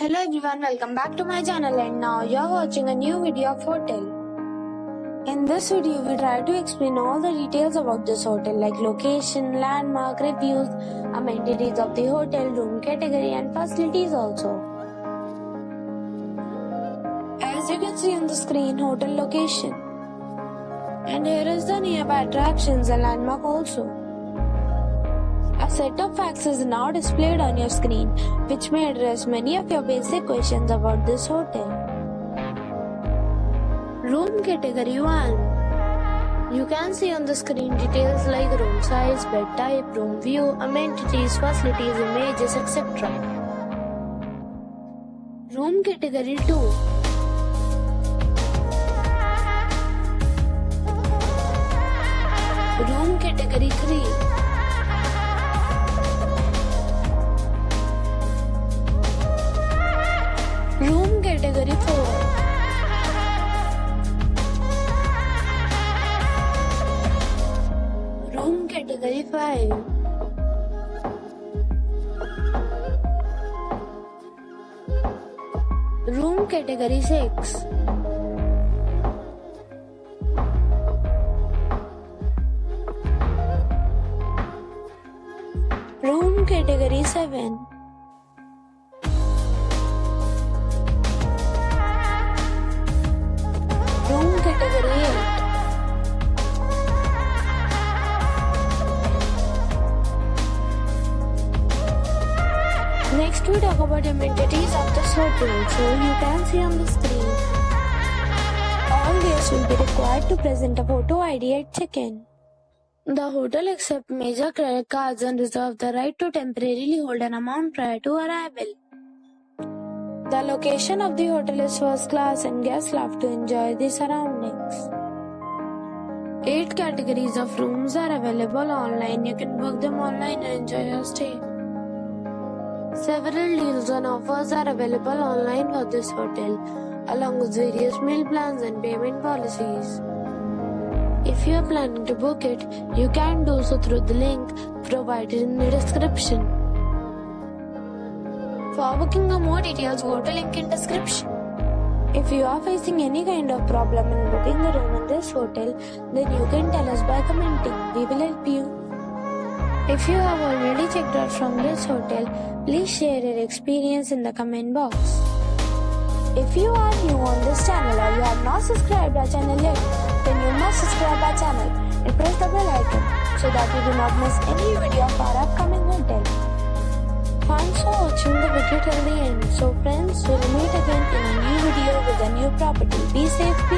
Hello everyone, welcome back to my channel, and now you're watching a new video of hotel. In this video, we try to explain all the details about this hotel like location, landmark, reviews, amenities of the hotel, room category and facilities also. As you can see on the screen, hotel location. And here is the nearby attractions and landmark also. A set of facts is now displayed on your screen, which may address many of your basic questions about this hotel. Room category 1. You can see on the screen details like room size, bed type, room view, amenities, facilities, images, etc. Room category 2. Room category 3. Room category 4. Room category 5. Room category 6. Room category 7. Room category 8. Next we talk about amenities of this hotel. So you can see on the screen. All guests will be required to present a photo ID at check-in. The hotel accepts major credit cards and reserves the right to temporarily hold an amount prior to arrival. The location of the hotel is first class and guests love to enjoy the surroundings. 8 categories of rooms are available online. You can book them online and enjoy your stay. Several deals and offers are available online for this hotel, along with various meal plans and payment policies. If you are planning to book it, you can do so through the link provided in the description. For booking or more details, go to link in description. If you are facing any kind of problem in booking a room in this hotel, then you can tell us by commenting. We will help you. If you have already checked out from this hotel, please share your experience in the comment box. If you are new on this channel or you have not subscribed our channel yet, then you must subscribe our channel and press the bell icon so that you do not miss any video of our upcoming hotel. Thanks for watching the video till the end. So friends, we'll meet again in a new video with a new property. Be safe, be